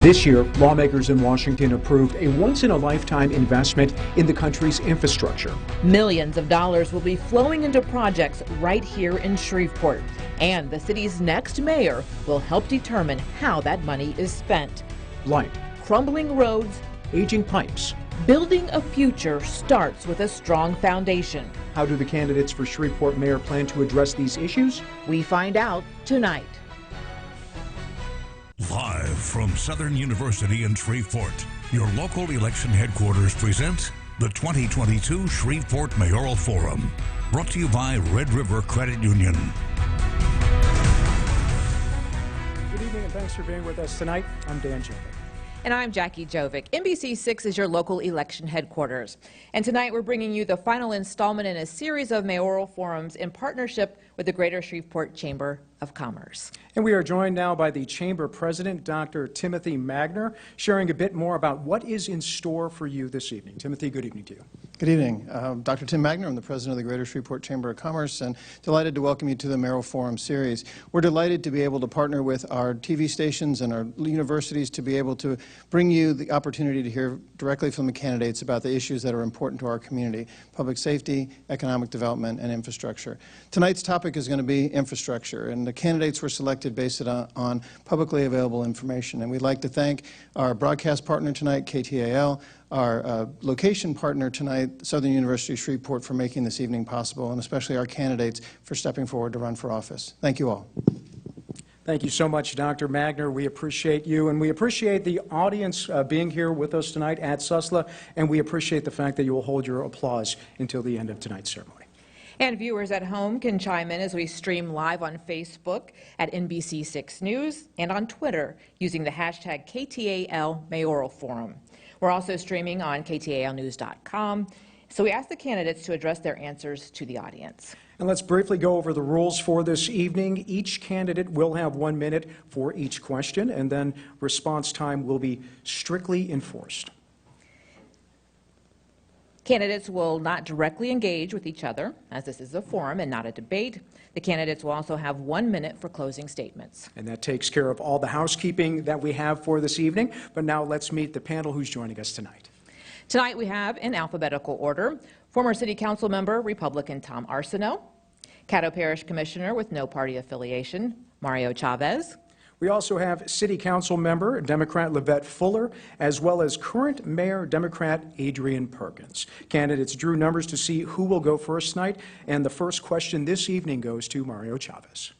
This year, lawmakers in Washington approved a once-in-a-lifetime investment in the country's infrastructure. Millions of dollars will be flowing into projects right here in Shreveport, and the city's next mayor will help determine how that money is spent. Like Crumbling roads, aging pipes. Building a future starts with a strong foundation. How do the candidates for Shreveport Mayor plan to address these issues? We find out tonight. Live from Southern University in Shreveport, your local election headquarters present the 2022 Shreveport Mayoral Forum, brought to you by Red River Credit Union. Good evening and thanks for being with us tonight. I'm Dan Jovic. And I'm Jackie Jovic. NBC6 is your local election headquarters. And tonight we're bringing you the final installment in a series of mayoral forums in partnership with the Greater Shreveport Chamber of Commerce. And we are joined now by the Chamber President, Dr. Timothy Magner, sharing a bit more about what is in store for you this evening. Timothy, good evening to you. Good evening. Dr. Tim Magner, I'm the President of the Greater Shreveport Chamber of Commerce, and delighted to welcome you to the Mayoral Forum series. We're delighted to be able to partner with our TV stations and our universities to be able to bring you the opportunity to hear directly from the candidates about the issues that are important to our community: public safety, economic development, and infrastructure. Tonight's topic is going to be infrastructure, and the candidates were selected based on publicly available information. And we'd like to thank our broadcast partner tonight, KTAL, our location partner tonight, Southern University Shreveport, for making this evening possible, and especially our candidates for stepping forward to run for office. Thank you all. Thank you so much, Dr. Magner. We appreciate you, and we appreciate the audience being here with us tonight at SUSLA, and we appreciate the fact that you will hold your applause until the end of tonight's ceremony. And viewers at home can chime in as we stream live on Facebook at NBC6 News and on Twitter using the hashtag KTAL Mayoral Forum. We're also streaming on KTALnews.com. So we ask the candidates to address their answers to the audience. And let's briefly go over the rules for this evening. Each candidate will have 1 minute for each question, and then response time will be strictly enforced. Candidates will not directly engage with each other, as this is a forum and not a debate. The candidates will also have 1 minute for closing statements. And that takes care of all the housekeeping that we have for this evening. But now let's meet the panel who's joining us tonight. Tonight we have, in alphabetical order, former City Council member, Republican Tom Arceneaux, Caddo Parish Commissioner with no party affiliation, Mario Chavez. We also have City Council member, Democrat LeVette Fuller, as well as current Mayor, Democrat Adrian Perkins. Candidates drew numbers to see who will go first tonight, and the first question this evening goes to Mario Chavez.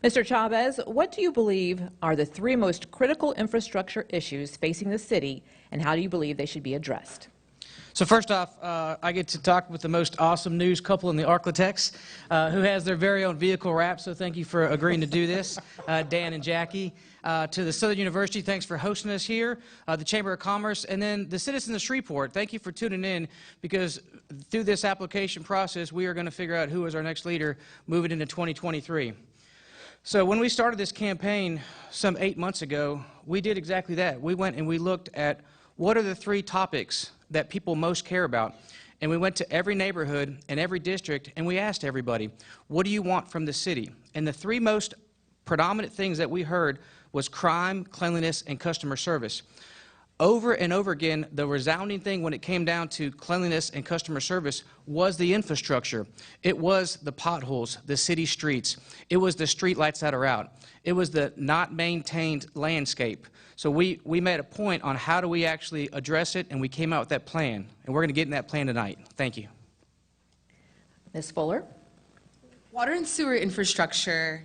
Mr. Chavez, what do you believe are the 3 most critical infrastructure issues facing the city, and how do you believe they should be addressed? So first off, I get to talk with the most awesome news couple in the Arklatex, who has their very own vehicle wrap, so thank you for agreeing to do this, Dan and Jackie. To the Southern University, thanks for hosting us here, the Chamber of Commerce, and then the citizens of Shreveport, thank you for tuning in, because through this application process, we are going to figure out who is our next leader moving into 2023. So when we started this campaign some 8 months ago, we did exactly that. We went and we looked at what are the 3 topics that people most care about. And we went to every neighborhood and every district and we asked everybody, what do you want from the city? And the 3 most predominant things that we heard was crime, cleanliness, and customer service. Over and over again, the resounding thing when it came down to cleanliness and customer service was the infrastructure. It was the potholes, the city streets. It was the street lights that are out. It was the not maintained landscape. So we made a point on how do we actually address it, and we came out with that plan. And we're going to get in that plan tonight. Thank you. Ms. Fuller? Water and sewer infrastructure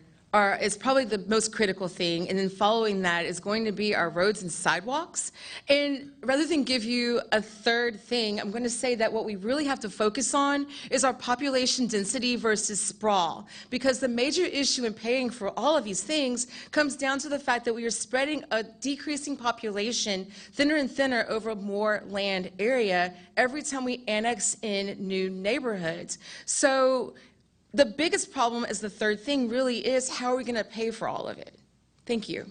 is probably the most critical thing, and then following that is going to be our roads and sidewalks. And rather than give you a third thing, I'm going to say that what we really have to focus on is our population density versus sprawl, because the major issue in paying for all of these things comes down to the fact that we are spreading a decreasing population thinner and thinner over more land area every time we annex in new neighborhoods. So the biggest problem is the third thing really is how are we going to pay for all of it? Thank you.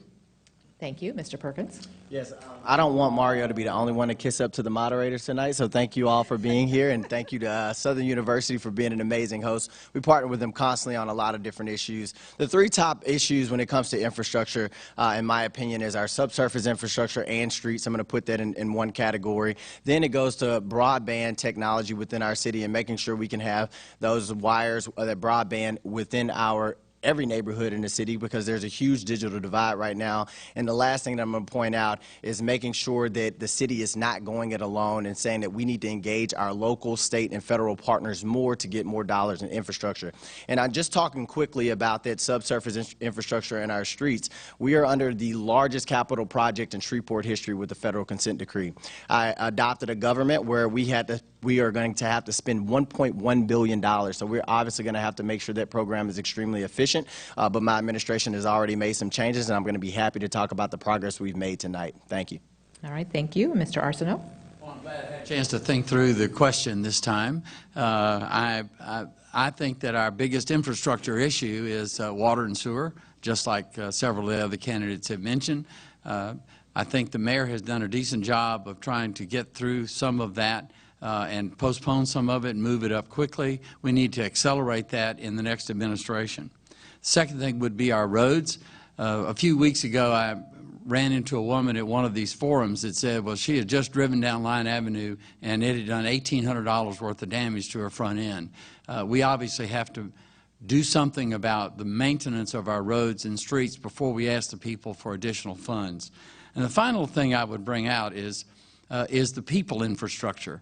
Thank you. Mr. Perkins? Yes, I don't want Mario to be the only one to kiss up to the moderators tonight, so thank you all for being here, and thank you to Southern University for being an amazing host. We partner with them constantly on a lot of different issues. The three top issues when it comes to infrastructure, in my opinion, is our subsurface infrastructure and streets. I'm going to put that in one category. Then it goes to broadband technology within our city and making sure we can have those wires, that broadband within every neighborhood in the city, because there's a huge digital divide right now. And the last thing that I'm going to point out is making sure that the city is not going it alone and saying that we need to engage our local, state, and federal partners more to get more dollars in infrastructure. And I'm just talking quickly about that subsurface infrastructure in our streets. We are under the largest capital project in Shreveport history with the federal consent decree. I adopted a government where we are going to have to spend $1.1 billion. So we're obviously going to have to make sure that program is extremely efficient. But my administration has already made some changes, and I'm going to be happy to talk about the progress we've made tonight. Thank you. All right, thank you. Mr. Arceneaux? Well, I'm glad I had a chance to think through the question this time. I think that our biggest infrastructure issue is water and sewer, just like several of the other candidates have mentioned. I think the mayor has done a decent job of trying to get through some of that and postpone some of it and move it up quickly. We need to accelerate that in the next administration. Second thing would be our roads. A few weeks ago, I ran into a woman at one of these forums that said, well, she had just driven down Line Avenue and it had done $1,800 worth of damage to her front end. We obviously have to do something about the maintenance of our roads and streets before we ask the people for additional funds. And the final thing I would bring out is the people infrastructure.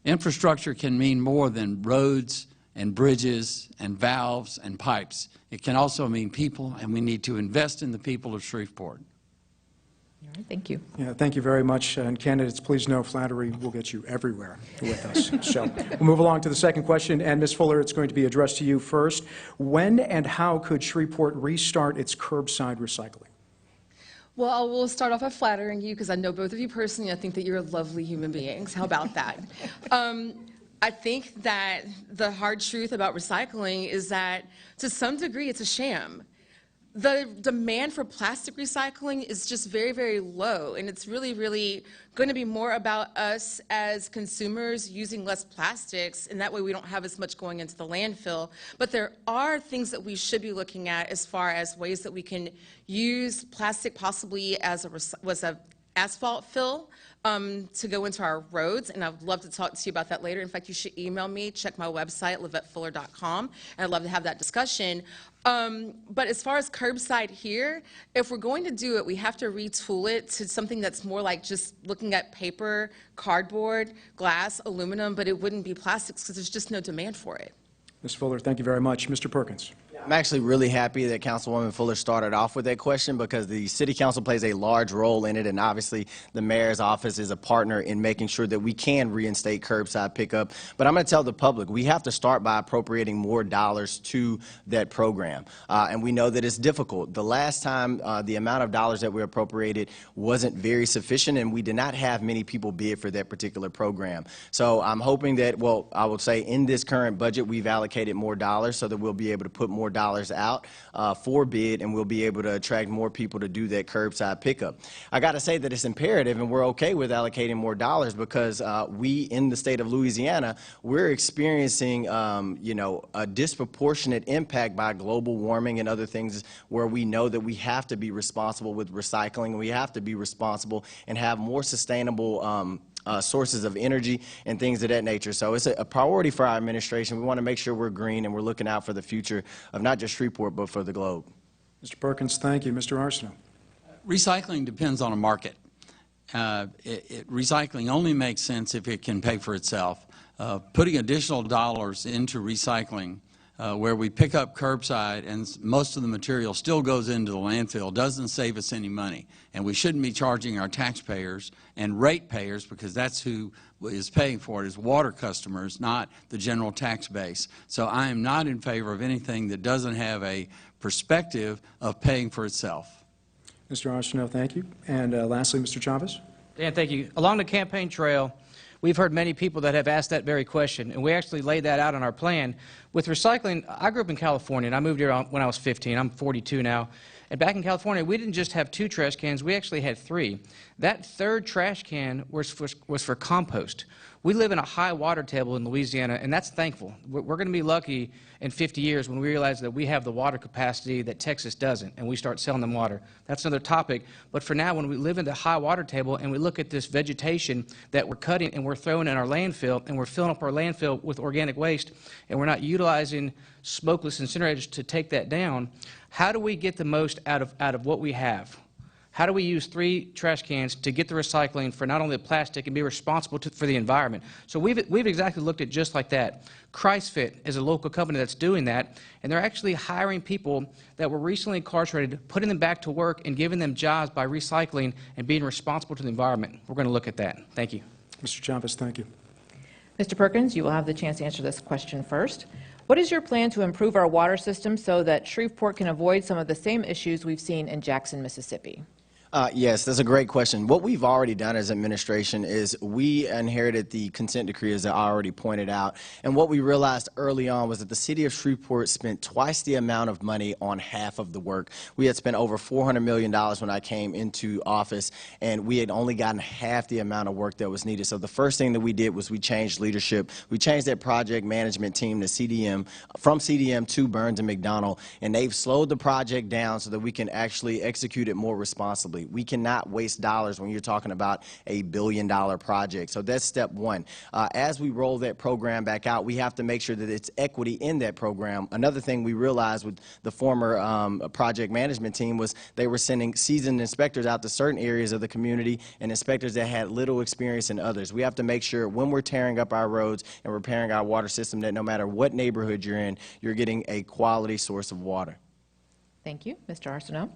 Infrastructure can mean more than roads and bridges and valves and pipes. It can also mean people, and we need to invest in the people of Shreveport. All right, thank you. Yeah, thank you very much. And candidates, please know flattery will get you everywhere with us. So we'll move along to the second question. And Ms. Fuller, it's going to be addressed to you first. When and how could Shreveport restart its curbside recycling? Well, I will start off by flattering you because I know both of you personally. I think that you're lovely human beings. How about that? I think that the hard truth about recycling is that to some degree it's a sham. The demand for plastic recycling is just very, very low, and it's really, really going to be more about us as consumers using less plastics, and that way we don't have as much going into the landfill. But there are things that we should be looking at as far as ways that we can use plastic possibly as a asphalt fill to go into our roads, and I'd love to talk to you about that later. In fact, you should email me, check my website, LeVetteFuller.com, and I'd love to have that discussion. But as far as curbside here, if we're going to do it, we have to retool it to something that's more like just looking at paper, cardboard, glass, aluminum, but it wouldn't be plastics because there's just no demand for it. Ms. Fuller, thank you very much. Mr. Perkins. I'm actually really happy that Councilwoman Fuller started off with that question because the City Council plays a large role in it, and obviously the Mayor's office is a partner in making sure that we can reinstate curbside pickup. But I'm going to tell the public, we have to start by appropriating more dollars to that program. And we know that it's difficult. The last time the amount of dollars that we appropriated wasn't very sufficient, and we did not have many people bid for that particular program. So I'm hoping that, well, I would say in this current budget, we've allocated more dollars so that we'll be able to put more dollars out for bid, and we'll be able to attract more people to do that curbside pickup. I got to say that it's imperative, and we're okay with allocating more dollars because we in the state of Louisiana, we're experiencing you know, a disproportionate impact by global warming and other things where we know that we have to be responsible with recycling. We have to be responsible and have more sustainable sources of energy and things of that nature. So it's a priority for our administration. We want to make sure we're green and we're looking out for the future of not just Shreveport, but for the globe. Mr. Perkins, thank you. Mr. Arceneaux. Recycling depends on a market. Recycling only makes sense if it can pay for itself. Putting additional dollars into recycling where we pick up curbside and most of the material still goes into the landfill doesn't save us any money. And we shouldn't be charging our taxpayers and ratepayers, because that's who is paying for it, is water customers, not the general tax base. So I am not in favor of anything that doesn't have a perspective of paying for itself. Mr. Arceneaux, thank you. And lastly, Mr. Chavez. Dan, thank you. Along the campaign trail, we've heard many people that have asked that very question, and we actually laid that out on our plan. With recycling, I grew up in California, and I moved here when I was 15. I'm 42 now. And back in California, we didn't just have 2 trash cans, we actually had 3. That third trash can was for compost. We live in a high water table in Louisiana, and that's thankful. We're going to be lucky in 50 years when we realize that we have the water capacity that Texas doesn't, and we start selling them water. That's another topic. But for now, when we live in the high water table and we look at this vegetation that we're cutting and we're throwing in our landfill, and we're filling up our landfill with organic waste, and we're not utilizing smokeless incinerators to take that down, how do we get the most out of what we have? How do we use 3 trash cans to get the recycling for not only the plastic and be responsible for the environment? So we've exactly looked at just like that. ChristFit is a local company that's doing that, and they're actually hiring people that were recently incarcerated, putting them back to work and giving them jobs by recycling and being responsible to the environment. We're going to look at that. Thank you. Mr. Chavez, thank you. Mr. Perkins, you will have the chance to answer this question first. What is your plan to improve our water system so that Shreveport can avoid some of the same issues we've seen in Jackson, Mississippi? Yes, that's a great question. What we've already done as administration is we inherited the consent decree, as I already pointed out, and what we realized early on was that the city of Shreveport spent twice the amount of money on half of the work. We had spent over $400 million when I came into office, and we had only gotten half the amount of work that was needed. So the first thing that we did was we changed leadership. We changed that project management team to CDM, from CDM to Burns and McDonnell, and they've slowed the project down so that we can actually execute it more responsibly. We cannot waste dollars when you're talking about $1 billion project. So that's step one. As we roll that program back out, we have to make sure that it's equity in that program. Another thing we realized with the former project management team was they were sending seasoned inspectors out to certain areas of the community and inspectors that had little experience in others. We have to make sure when we're tearing up our roads and repairing our water system that no matter what neighborhood you're in, you're getting a quality source of water. Thank you. Mr. Arceneaux.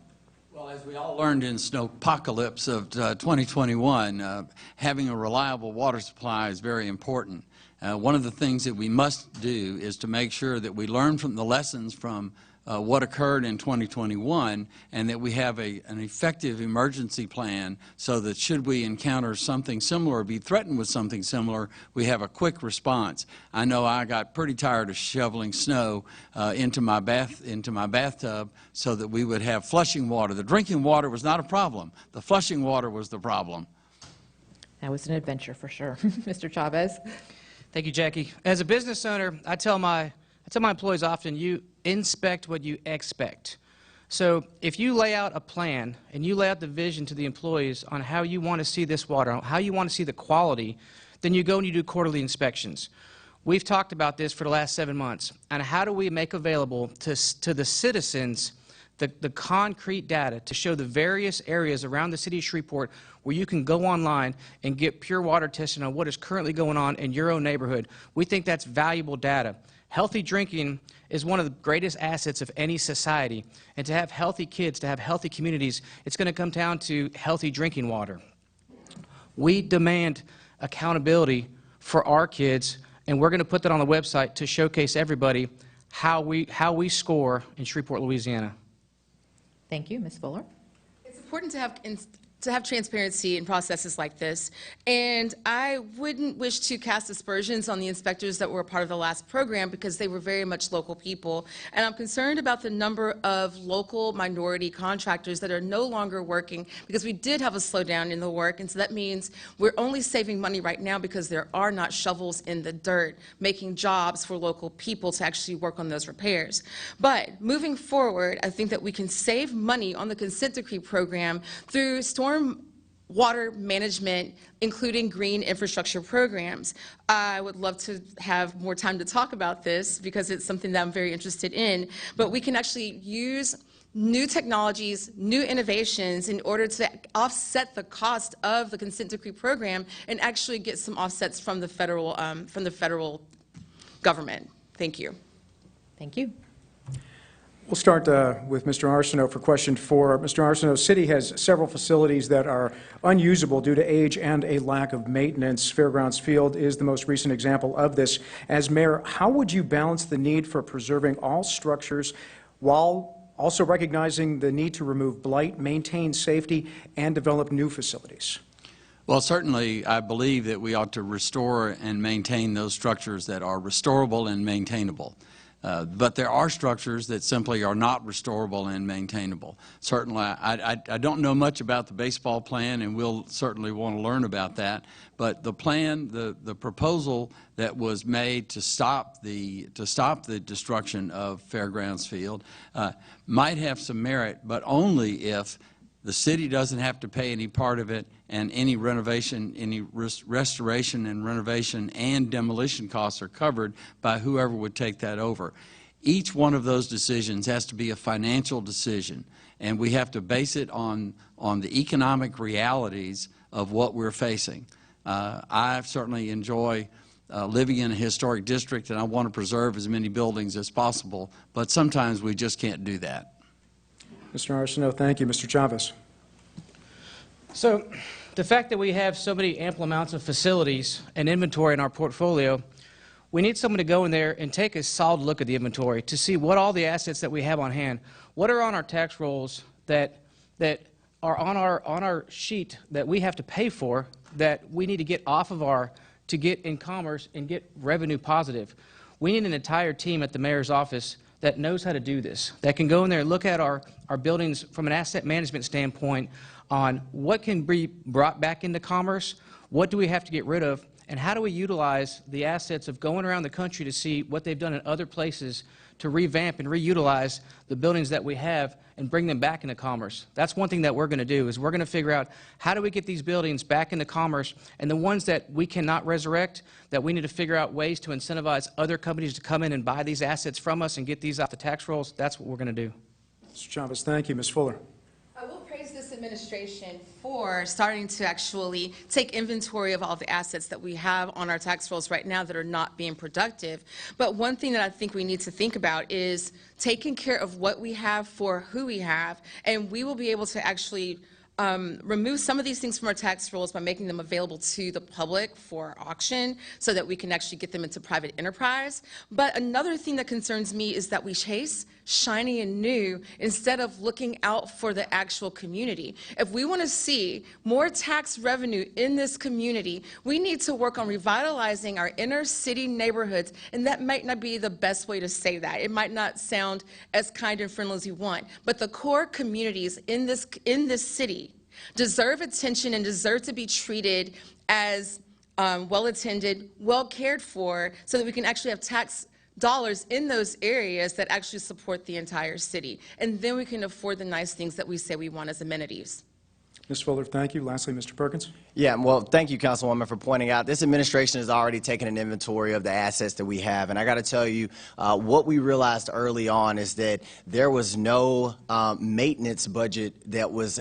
Well, as we all learned in snowpocalypse of 2021, having a reliable water supply is very important. One of the things that we must do is to make sure that we learn from the lessons from what occurred in 2021 and that we have an effective emergency plan so that should we encounter something similar or be threatened with something similar, we have a quick response. I know I got pretty tired of shoveling snow into my bathtub so that we would have flushing water. The drinking water was not a problem. The flushing water was the problem. That was an adventure for sure. Mr. Chavez. Thank you, Jackie. As a business owner, I tell my employees often, you inspect what you expect. So if you lay out a plan and you lay out the vision to the employees on how you want to see this water, how you want to see the quality, then you go and you do quarterly inspections. We've talked about this for the last 7 months, and how do we make available to the citizens the concrete data to show the various areas around the city of Shreveport where you can go online and get pure water testing on what is currently going on in your own neighborhood. We think that's valuable data. Healthy drinking is one of the greatest assets of any society, and to have healthy kids, to have healthy communities, it's going to come down to healthy drinking water. We demand accountability for our kids, and we're going to put that on the website to showcase everybody how we score in Shreveport, Louisiana. Thank you. Ms. Fuller. It's important to have transparency in processes like this, and I wouldn't wish to cast aspersions on the inspectors that were a part of the last program because they were very much local people, and I'm concerned about the number of local minority contractors that are no longer working because we did have a slowdown in the work, and so that means we're only saving money right now because there are not shovels in the dirt making jobs for local people to actually work on those repairs. But moving forward, I think that we can save money on the consent decree program through storm water management, including green infrastructure programs. I would love to have more time to talk about this because it's something that I'm very interested in, but we can actually use new technologies, new innovations in order to offset the cost of the consent decree program and actually get some offsets from the federal government. Thank you. Thank you. We'll start with Mr. Arceneaux for question 4. Mr. Arceneaux, city has several facilities that are unusable due to age and a lack of maintenance. Fairgrounds Field is the most recent example of this. As mayor, how would you balance the need for preserving all structures while also recognizing the need to remove blight, maintain safety, and develop new facilities? Well, certainly, I believe that we ought to restore and maintain those structures that are restorable and maintainable. But there are structures that simply are not restorable and maintainable. Certainly, I don't know much about the baseball plan, and we'll certainly want to learn about that. But the plan, the proposal that was made to stop the destruction of Fairgrounds Field might have some merit, but only if the city doesn't have to pay any part of it, and any renovation, any restoration and renovation and demolition costs are covered by whoever would take that over. Each one of those decisions has to be a financial decision, and we have to base it on the economic realities of what we're facing. I certainly enjoy living in a historic district, and I want to preserve as many buildings as possible, but sometimes we just can't do that. Mr. Arceneaux, thank you. Mr. Chavez. So the fact that we have so many ample amounts of facilities and inventory in our portfolio, we need someone to go in there and take a solid look at the inventory to see what all the assets that we have on hand, what are on our tax rolls that are on our sheet that we have to pay for, that we need to get off of to get in commerce and get revenue positive. We need an entire team at the mayor's office that knows how to do this, that can go in there and look at our buildings from an asset management standpoint on what can be brought back into commerce, what do we have to get rid of, and how do we utilize the assets of going around the country to see what they've done in other places to revamp and reutilize the buildings that we have and bring them back into commerce. That's one thing that we're going to do, is we're going to figure out how do we get these buildings back into commerce, and the ones that we cannot resurrect, that we need to figure out ways to incentivize other companies to come in and buy these assets from us and get these off the tax rolls. That's what we're going to do. Mr. Chavez, thank you. Ms. Fuller. I will praise this administration for starting to actually take inventory of all the assets that we have on our tax rolls right now that are not being productive. But one thing that I think we need to think about is taking care of what we have for who we have, and we will be able to actually remove some of these things from our tax rolls by making them available to the public for auction so that we can actually get them into private enterprise. But another thing that concerns me is that we chase shiny and new instead of looking out for the actual community. If we want to see more tax revenue in this community, we need to work on revitalizing our inner city neighborhoods, and that might not be the best way to say that. It might not sound as kind and friendly as you want, but the core communities in this city deserve attention and deserve to be treated as well-attended, well-cared for, so that we can actually have tax dollars in those areas that actually support the entire city. And then we can afford the nice things that we say we want as amenities. Ms. Fuller, thank you. Lastly, Mr. Perkins. Yeah, well, thank you, Councilwoman, for pointing out this administration has already taken an inventory of the assets that we have. And I got to tell you, what we realized early on is that there was no maintenance budget that was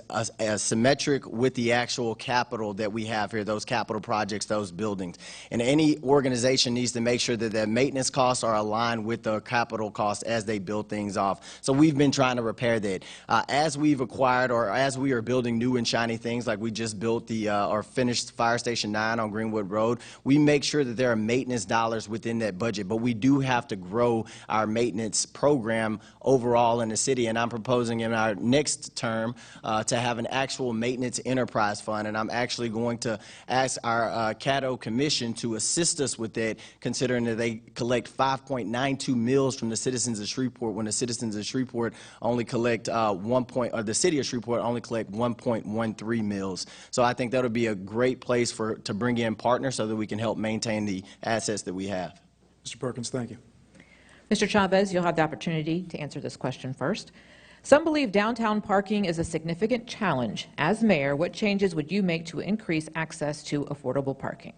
symmetric with the actual capital that we have here, those capital projects, those buildings. And any organization needs to make sure that their maintenance costs are aligned with the capital costs as they build things off. So we've been trying to repair that. As we've acquired, or as we are building new and shiny things, like we just built the or finished Fire Station 9 on Greenwood Road, we make sure that there are maintenance dollars within that budget. But we do have to grow our maintenance program overall in the city, and I'm proposing in our next term to have an actual maintenance enterprise fund, and I'm actually going to ask our Caddo Commission to assist us with that, considering that they collect 5.92 mills from the citizens of Shreveport, when the citizens of Shreveport only collect the city of Shreveport only collect 1.13 mills. So I think that would be a great place to bring in partners so that we can help maintain the assets that we have. Mr. Perkins, thank you. Mr. Chavez, you'll have the opportunity to answer this question first. Some believe downtown parking is a significant challenge. As mayor, what changes would you make to increase access to affordable parking?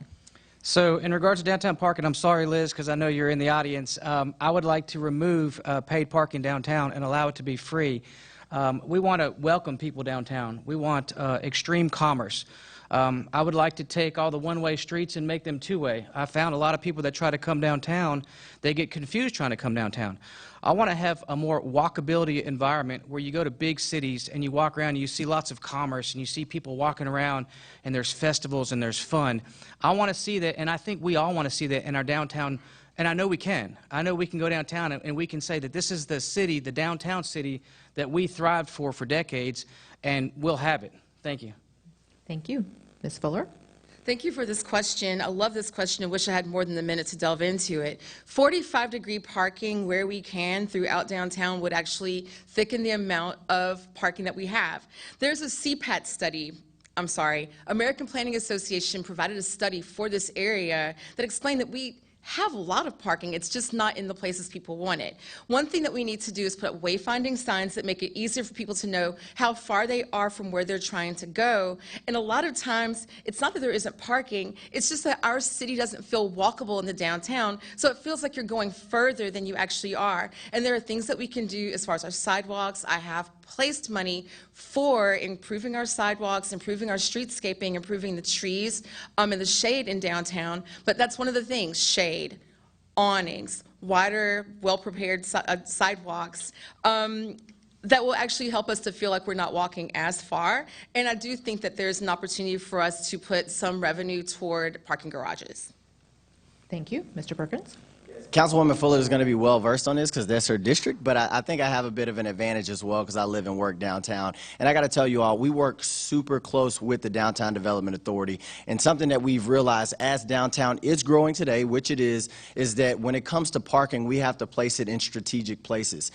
So in regards to downtown parking, I'm sorry, Liz, because I know you're in the audience. I would like to remove paid parking downtown and allow it to be free. We want to welcome people downtown. We want extreme commerce. I would like to take all the one-way streets and make them two-way. I found a lot of people that try to come downtown, they get confused trying to come downtown. I want to have a more walkability environment where you go to big cities and you walk around and you see lots of commerce and you see people walking around and there's festivals and there's fun. I want to see that, and I think we all want to see that in our downtown. And I know we can. I know we can go downtown and we can say that this is the city, the downtown city, that we thrived for decades, and we'll have it. Thank you. Thank you. Ms. Fuller? Thank you for this question. I love this question. I wish I had more than a minute to delve into it. 45-degree parking where we can throughout downtown would actually thicken the amount of parking that we have. There's a CPAT study. American Planning Association provided a study for this area that explained that we have a lot of parking, it's just not in the places people want it. One thing that we need to do is put up wayfinding signs that make it easier for people to know how far they are from where they're trying to go. And a lot of times, it's not that there isn't parking, it's just that our city doesn't feel walkable in the downtown, so it feels like you're going further than you actually are. And there are things that we can do as far as our sidewalks. I have placed money for improving our sidewalks, improving our streetscaping, improving the trees and the shade in downtown. But that's one of the things: shade, awnings, wider, well-prepared sidewalks that will actually help us to feel like we're not walking as far. And I do think that there's an opportunity for us to put some revenue toward parking garages. Thank you. Mr. Perkins? Councilwoman Fuller is going to be well versed on this because that's her district, but I think I have a bit of an advantage as well because I live and work downtown. And I got to tell you all, we work super close with the Downtown Development Authority, and something that we've realized as downtown is growing today, which it is that when it comes to parking, we have to place it in strategic places.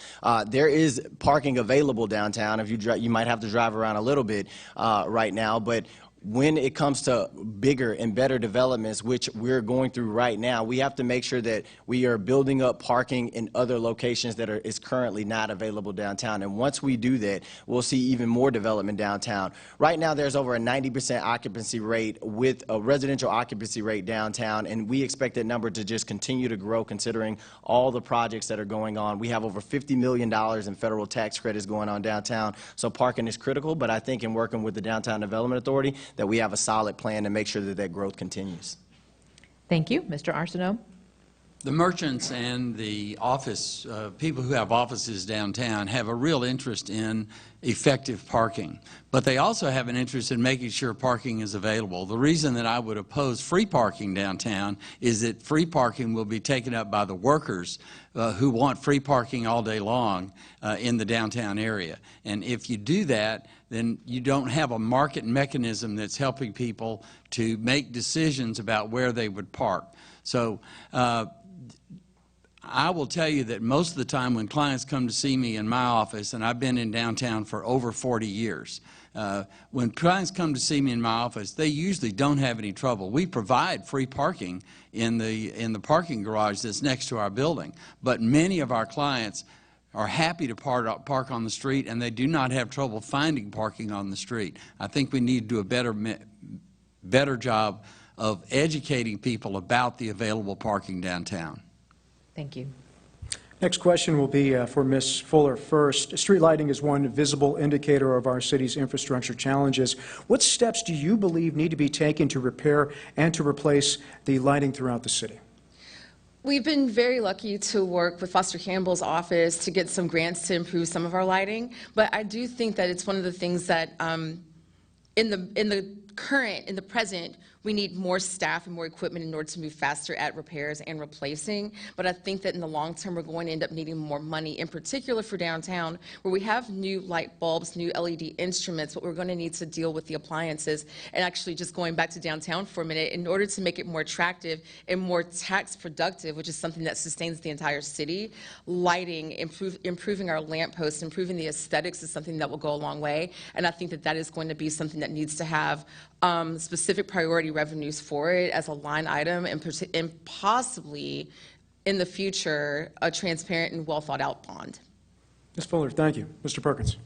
There is parking available downtown. If you might have to drive around a little bit right now, but when it comes to bigger and better developments, which we're going through right now, we have to make sure that we are building up parking in other locations that is currently not available downtown. And once we do that, we'll see even more development downtown. Right now, there's over a 90% occupancy rate with a residential occupancy rate downtown, and we expect that number to just continue to grow considering all the projects that are going on. We have over $50 million in federal tax credits going on downtown, so parking is critical, but I think in working with the Downtown Development Authority, that we have a solid plan to make sure that that growth continues. Thank you. Mr. Arceneaux? The merchants and the office, people who have offices downtown have a real interest in effective parking, but they also have an interest in making sure parking is available. The reason that I would oppose free parking downtown is that free parking will be taken up by the workers who want free parking all day long in the downtown area. And if you do that, then you don't have a market mechanism that's helping people to make decisions about where they would park. So I will tell you that most of the time when clients come to see me in my office, and I've been in downtown for over 40 years, when clients come to see me in my office, they usually don't have any trouble. We provide free parking in the parking garage that's next to our building, but many of our clients are happy to park on the street, and they do not have trouble finding parking on the street. I think we need to do a better job of educating people about the available parking downtown. Thank you. Next question will be for Ms. Fuller first. Street lighting is one visible indicator of our city's infrastructure challenges. What steps do you believe need to be taken to repair and to replace the lighting throughout the city? We've been very lucky to work with Foster Campbell's office to get some grants to improve some of our lighting, but I do think that it's one of the things that in the present, we need more staff and more equipment in order to move faster at repairs and replacing. But I think that in the long term, we're going to end up needing more money, in particular for downtown, where we have new light bulbs, new LED instruments, but we're going to need to deal with the appliances. And actually, just going back to downtown for a minute, in order to make it more attractive and more tax productive, which is something that sustains the entire city, lighting, improving our lampposts, improving the aesthetics is something that will go a long way. And I think that that is going to be something that needs to have specific priority revenues for it as a line item, and possibly in the future a transparent and well thought out bond. Ms. Fuller, thank you. Mr. Perkins.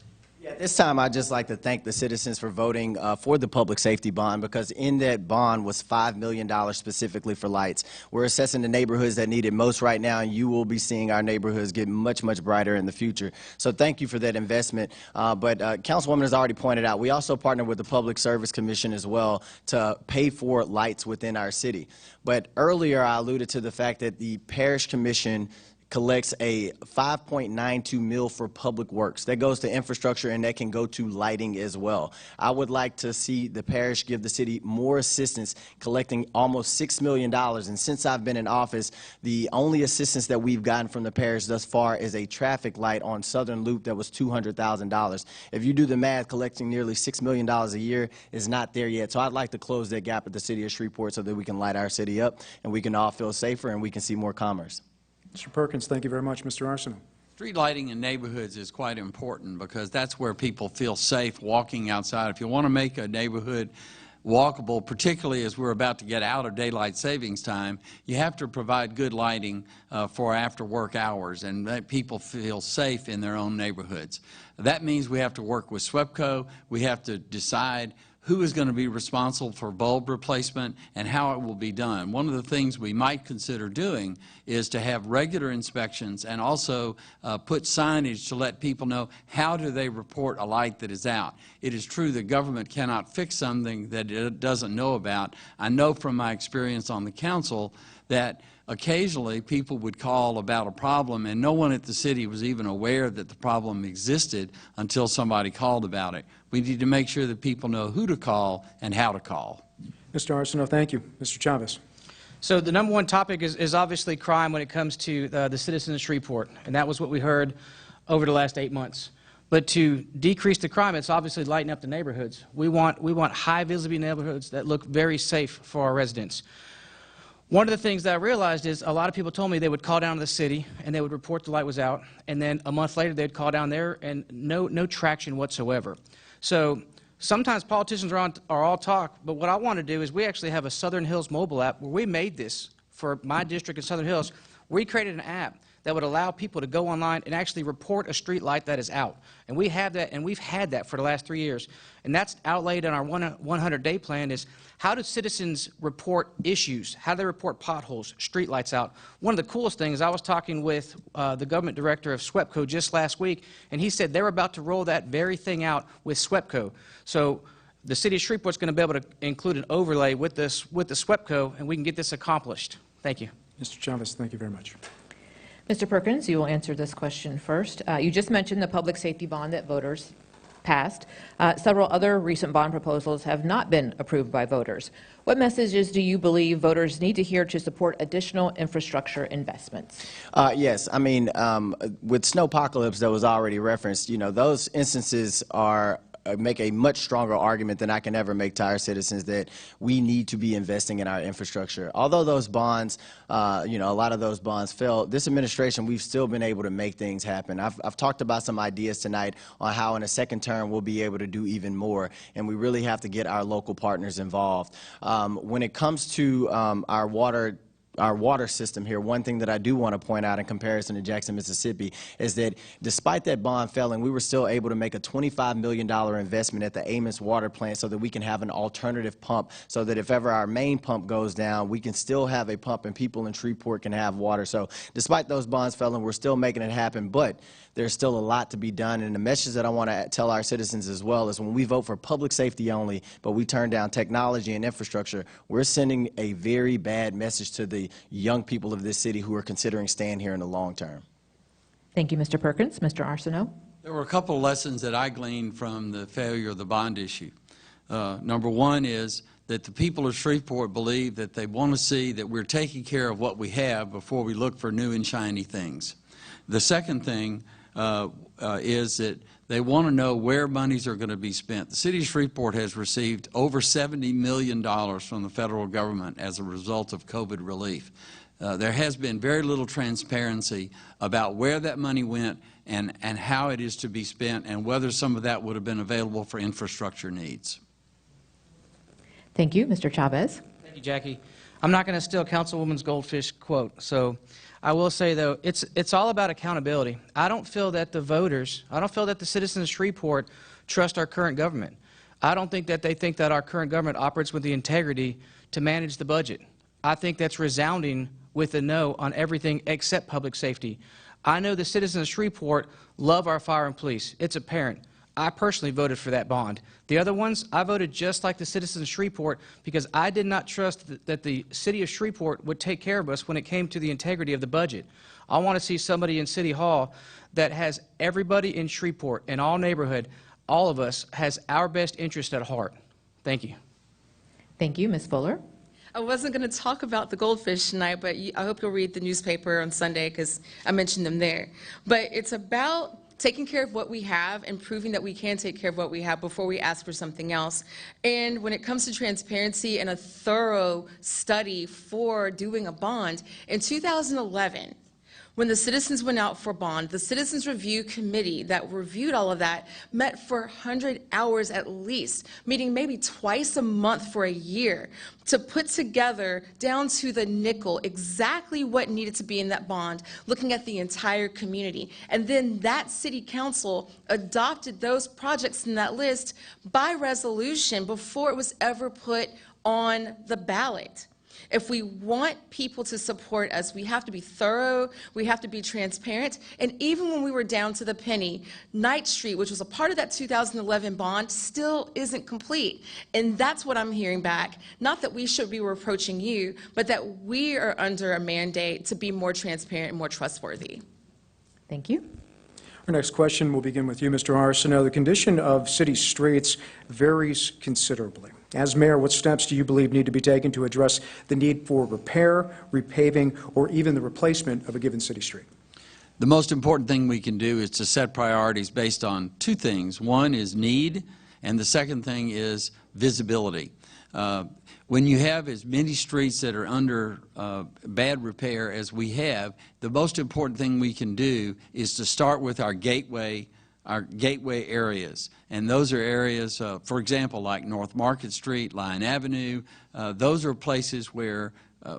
At this time, I'd just like to thank the citizens for voting for the public safety bond, because in that bond was $5 million specifically for lights. We're assessing the neighborhoods that need it most right now, and you will be seeing our neighborhoods get much, much brighter in the future. So thank you for that investment. But Councilwoman has already pointed out, we also partner with the Public Service Commission as well to pay for lights within our city. But earlier, I alluded to the fact that the Parish Commission collects a $5.92 million for public works. That goes to infrastructure, and that can go to lighting as well. I would like to see the parish give the city more assistance, collecting almost $6 million. And since I've been in office, the only assistance that we've gotten from the parish thus far is a traffic light on Southern Loop that was $200,000. If you do the math, collecting nearly $6 million a year is not there yet. So I'd like to close that gap at the city of Shreveport so that we can light our city up and we can all feel safer and we can see more commerce. Mr. Perkins, thank you very much. Mr. Arceneaux. Street lighting in neighborhoods is quite important because that's where people feel safe walking outside. If you want to make a neighborhood walkable, particularly as we're about to get out of daylight savings time, you have to provide good lighting for after work hours and let people feel safe in their own neighborhoods. That means we have to work with SWEPCO. We have to decide who is going to be responsible for bulb replacement and how it will be done. One of the things we might consider doing is to have regular inspections and also put signage to let people know how do they report a light that is out. It is true that government cannot fix something that it doesn't know about. I know from my experience on the council that occasionally people would call about a problem and no one at the city was even aware that the problem existed until somebody called about it. We need to make sure that people know who to call and how to call. Mr. Arceneaux, thank you. Mr. Chavez. So the number one topic is obviously crime when it comes to the citizens of Shreveport, and that was what we heard over the last 8 months. But to decrease the crime, it's obviously lighting up the neighborhoods. We want high visibility neighborhoods that look very safe for our residents. One of the things that I realized is a lot of people told me they would call down to the city and they would report the light was out, and then a month later they'd call down there and no traction whatsoever. So sometimes politicians are all talk, but what I want to do is we actually have a Southern Hills mobile app where we made this for my district in Southern Hills. We created an app that would allow people to go online and actually report a street light that is out. And we have that, and we've had that for the last 3 years. And that's outlaid in our 100-day plan is how do citizens report issues? How do they report potholes, street lights out? One of the coolest things, I was talking with the government director of SWEPCO just last week, and he said they're about to roll that very thing out with SWEPCO. So the city of Shreveport is going to be able to include an overlay with the SWEPCO, and we can get this accomplished. Thank you. Mr. Chavez, thank you very much. Mr. Perkins, you will answer this question first. You just mentioned the public safety bond that voters passed. Several other recent bond proposals have not been approved by voters. What messages do you believe voters need to hear to support additional infrastructure investments? Yes, I mean, with snowpocalypse that was already referenced, you know, those instances are make a much stronger argument than I can ever make to our citizens that we need to be investing in our infrastructure. Although those bonds, you know, a lot of those bonds fell, this administration, we've still been able to make things happen. I've talked about some ideas tonight on how in a second term we'll be able to do even more, and we really have to get our local partners involved. When it comes to our water system here, one thing that I do want to point out in comparison to Jackson, Mississippi, is that despite that bond failing, we were still able to make a $25 million investment at the Amos water plant so that we can have an alternative pump so that if ever our main pump goes down, we can still have a pump and people in Shreveport can have water. So despite those bonds failing, we're still making it happen, but there's still a lot to be done. And the message that I want to tell our citizens as well is when we vote for public safety only, but we turn down technology and infrastructure, we're sending a very bad message to the young people of this city who are considering staying here in the long term. Thank you, Mr. Perkins. Mr. Arceneaux. There were a couple of lessons that I gleaned from the failure of the bond issue. Number one is that the people of Shreveport believe that they want to see that we're taking care of what we have before we look for new and shiny things. The second thing is that they want to know where monies are going to be spent. The city of Shreveport has received over $70 million from the federal government as a result of COVID relief. There has been very little transparency about where that money went and how it is to be spent and whether some of that would have been available for infrastructure needs. Thank you. Mr. Chavez. Thank you, Jackie. I'm not going to steal Councilwoman's goldfish quote, so I will say, though, it's all about accountability. I don't feel that the voters, I don't feel that the citizens of Shreveport trust our current government. I don't think that they think that our current government operates with the integrity to manage the budget. I think that's resounding with a no on everything except public safety. I know the citizens of Shreveport love our fire and police. It's apparent. I personally voted for that bond. The other ones, I voted just like the citizens of Shreveport because I did not trust that the city of Shreveport would take care of us when it came to the integrity of the budget. I want to see somebody in City Hall that has everybody in Shreveport, in all neighborhood, all of us, has our best interest at heart. Thank you. Thank you, Ms. Fuller. I wasn't going to talk about the goldfish tonight, but I hope you'll read the newspaper on Sunday because I mentioned them there. But it's about taking care of what we have and proving that we can take care of what we have before we ask for something else. And when it comes to transparency and a thorough study for doing a bond, in 2011, when the citizens went out for bond, the Citizens Review Committee that reviewed all of that met for 100 hours at least, meeting maybe twice a month for a year to put together down to the nickel exactly what needed to be in that bond, looking at the entire community. And then that city council adopted those projects in that list by resolution before it was ever put on the ballot. If we want people to support us, we have to be thorough, we have to be transparent, and even when we were down to the penny, Knight Street, which was a part of that 2011 bond, still isn't complete. And that's what I'm hearing back. Not that we should be reproaching you, but that we are under a mandate to be more transparent and more trustworthy. Thank you. Our next question will begin with you, Mr. Arceneaux. The condition of city streets varies considerably. As mayor, what steps do you believe need to be taken to address the need for repair, repaving, or even the replacement of a given city street? The most important thing we can do is to set priorities based on two things. One is need, and the second thing is visibility. When you have as many streets that are under bad repair as we have, the most important thing we can do is to start with our gateway areas. And those are areas, for example, like North Market Street, Lyon Avenue. Those are places where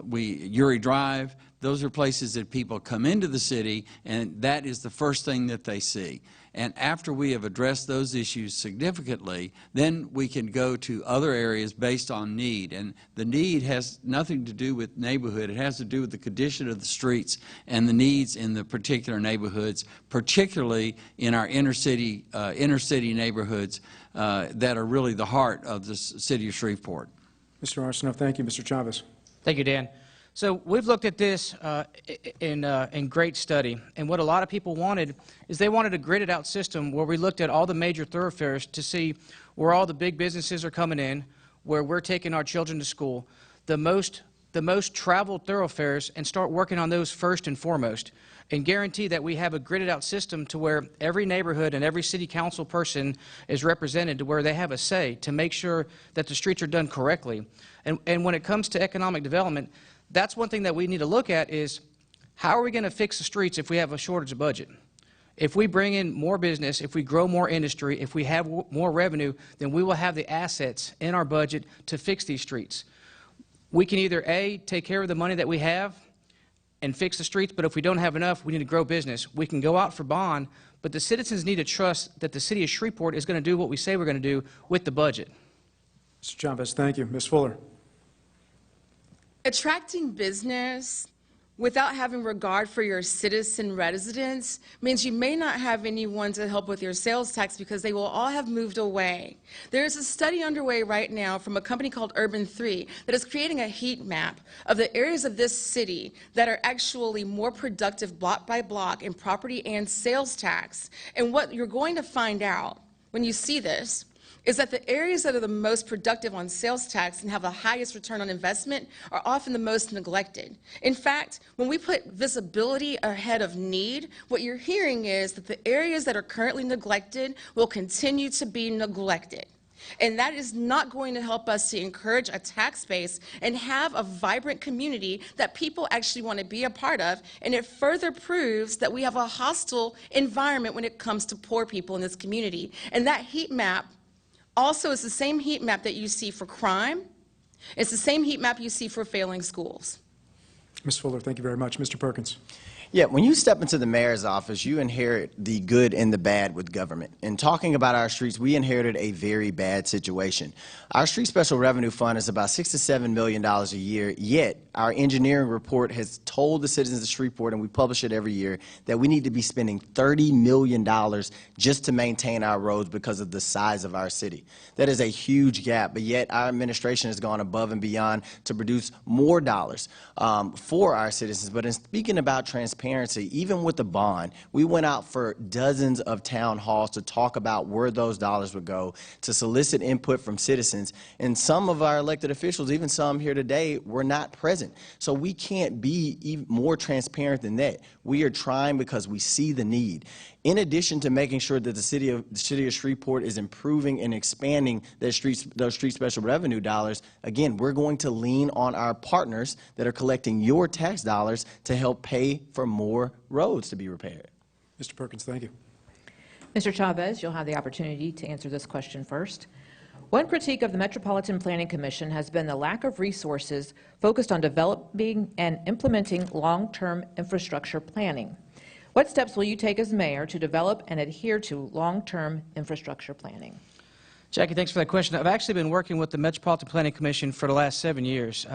Uri Drive, those are places that people come into the city, and that is the first thing that they see. And after we have addressed those issues significantly, then we can go to other areas based on need. And the need has nothing to do with neighborhood. It has to do with the condition of the streets and the needs in the particular neighborhoods, particularly in our inner city neighborhoods that are really the heart of the city of Shreveport. Mr. Arceneaux, thank you. Mr. Chavez. Thank you, Dan. So we've looked at this in great study, and what a lot of people wanted is they wanted a gridded out system where we looked at all the major thoroughfares to see where all the big businesses are coming in, where we're taking our children to school, the most traveled thoroughfares, and start working on those first and foremost, and guarantee that we have a gridded out system to where every neighborhood and every city council person is represented, to where they have a say to make sure that the streets are done correctly. And when it comes to economic development, that's one thing that we need to look at is how are we going to fix the streets if we have a shortage of budget? If we bring in more business, if we grow more industry, if we have more revenue, then we will have the assets in our budget to fix these streets. We can either A, take care of the money that we have and fix the streets, but if we don't have enough, we need to grow business. We can go out for bond, but the citizens need to trust that the city of Shreveport is going to do what we say we're going to do with the budget. Mr. Chavez, thank you. Ms. Fuller. Attracting business without having regard for your citizen residents means you may not have anyone to help with your sales tax because they will all have moved away. There is a study underway right now from a company called Urban 3 that is creating a heat map of the areas of this city that are actually more productive block by block in property and sales tax. And what you're going to find out when you see this is that the areas that are the most productive on sales tax and have the highest return on investment are often the most neglected. In fact, when we put visibility ahead of need, what you're hearing is that the areas that are currently neglected will continue to be neglected. And that is not going to help us to encourage a tax base and have a vibrant community that people actually want to be a part of. And it further proves that we have a hostile environment when it comes to poor people in this community. And that heat map also, it's the same heat map that you see for crime. It's the same heat map you see for failing schools. Ms. Fuller, thank you very much. Mr. Perkins. Yeah, when you step into the mayor's office, you inherit the good and the bad with government. In talking about our streets, we inherited a very bad situation. Our street special revenue fund is about $6 to $7 million a year, yet our engineering report has told the citizens of Shreveport, and we publish it every year, that we need to be spending $30 million just to maintain our roads because of the size of our city. That is a huge gap, but yet our administration has gone above and beyond to produce more dollars for our citizens. But in speaking about transparency, even with the bond, we went out for dozens of town halls to talk about where those dollars would go, to solicit input from citizens. And some of our elected officials, even some here today, were not present. So we can't be even more transparent than that. We are trying because we see the need. In addition to making sure that the city of Shreveport is improving and expanding those street special revenue dollars, again, we're going to lean on our partners that are collecting your tax dollars to help pay for more roads to be repaired. Mr. Perkins, thank you. Mr. Chavez, you'll have the opportunity to answer this question first. One critique of the Metropolitan Planning Commission has been the lack of resources focused on developing and implementing long-term infrastructure planning. What steps will you take as mayor to develop and adhere to long-term infrastructure planning? Jackie, thanks for that question. I've actually been working with the Metropolitan Planning Commission for the last 7 years.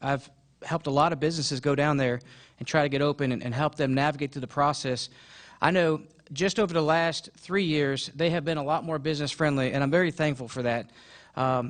I've helped a lot of businesses go down there and try to get open and help them navigate through the process. I know just over the last 3 years, they have been a lot more business friendly, and I'm very thankful for that.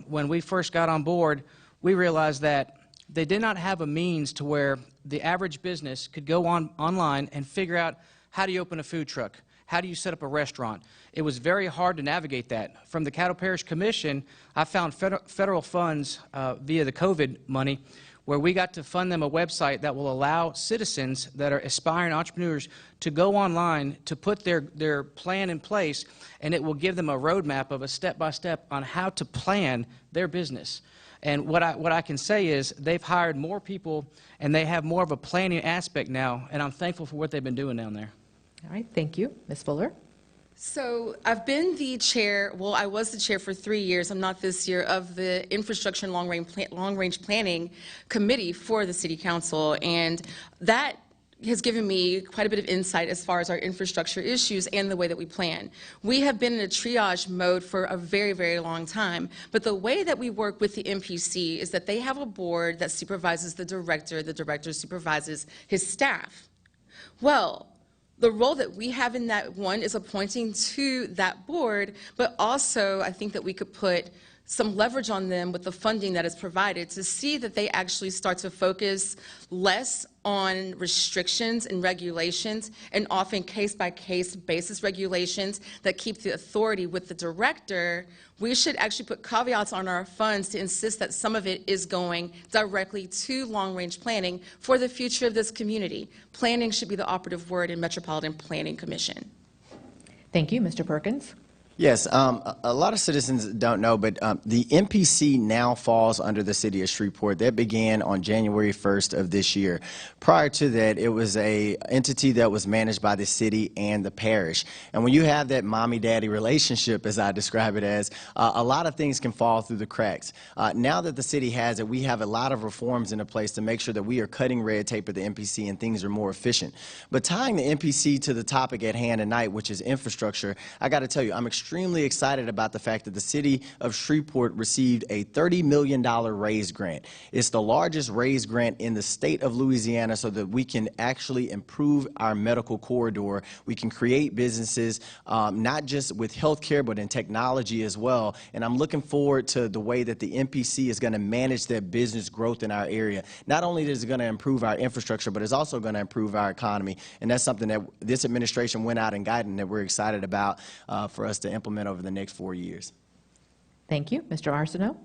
When we first got on board, we realized that they did not have a means to where the average business could go online and figure out how do you open a food truck, how do you set up a restaurant. It was very hard to navigate that. From the Caddo Parish Commission, I found federal funds via the COVID money where we got to fund them a website that will allow citizens that are aspiring entrepreneurs to go online to put their plan in place, and it will give them a roadmap of a step-by-step on how to plan their business. And what I can say is they've hired more people, and they have more of a planning aspect now, and I'm thankful for what they've been doing down there. All right, thank you. Ms. Fuller? So I've been the chair, well, I was the chair for 3 years, I'm not this year, of the Infrastructure and Long-Range Planning Committee for the City Council, and that has given me quite a bit of insight as far as our infrastructure issues and the way that we plan. We have been in a triage mode for a very, very long time, but the way that we work with the MPC is that they have a board that supervises the director supervises his staff. Well, the role that we have in that one is appointing to that board, but also I think that we could put some leverage on them with the funding that is provided to see that they actually start to focus less on restrictions and regulations, and often case-by-case basis regulations that keep the authority with the director. We should actually put caveats on our funds to insist that some of it is going directly to long-range planning for the future of this community. Planning should be the operative word in Metropolitan Planning Commission. Thank you. Mr. Perkins? Yes, a lot of citizens don't know, but the MPC now falls under the city of Shreveport. That began on January 1st of this year. Prior to that, it was an entity that was managed by the city and the parish. And when you have that mommy-daddy relationship, as I describe it as, a lot of things can fall through the cracks. Now that the city has it, we have a lot of reforms into place to make sure that we are cutting red tape at the MPC and things are more efficient. But tying the MPC to the topic at hand tonight, which is infrastructure, I got to tell you, I'm extremely excited about the fact that the city of Shreveport received a $30 million raise grant. It's the largest raise grant in the state of Louisiana so that we can actually improve our medical corridor. We can create businesses, not just with healthcare, but in technology as well. And I'm looking forward to the way that the MPC is going to manage their business growth in our area. Not only is it going to improve our infrastructure, but it's also going to improve our economy. And that's something that this administration went out and guided and that we're excited about for us to implement over the next 4 years. Thank you. Mr. Arceneaux?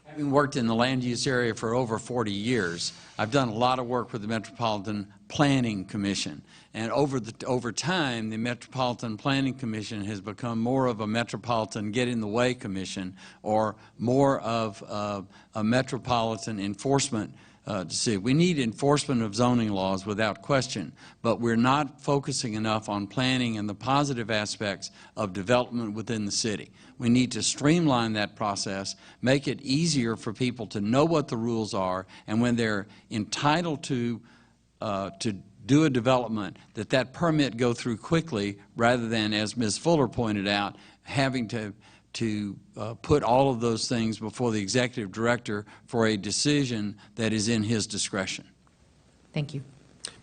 Having worked in the land use area for over 40 years, I've done a lot of work with the Metropolitan Planning Commission. And over time, the Metropolitan Planning Commission has become more of a Metropolitan Get-in-the-Way Commission or more of a Metropolitan Enforcement to see. We need enforcement of zoning laws without question, but we're not focusing enough on planning and the positive aspects of development within the city. We need to streamline that process, make it easier for people to know what the rules are, and when they're entitled to do a development, that permit go through quickly rather than, as Ms. Fuller pointed out, having to put all of those things before the executive director for a decision that is in his discretion. Thank you.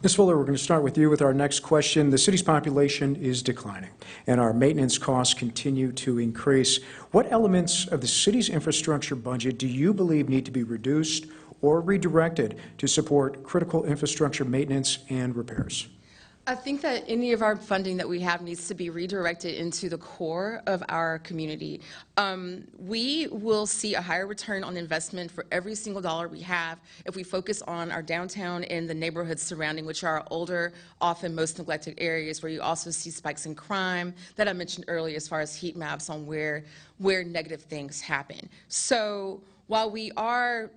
Ms. Fuller, we're going to start with you with our next question. The city's population is declining, and our maintenance costs continue to increase. What elements of the city's infrastructure budget do you believe need to be reduced or redirected to support critical infrastructure maintenance and repairs? I think that any of our funding that we have needs to be redirected into the core of our community. We will see a higher return on investment for every single dollar we have if we focus on our downtown and the neighborhoods surrounding, which are our older, often most neglected areas, where you also see spikes in crime that I mentioned earlier as far as heat maps on where negative things happen. So while we are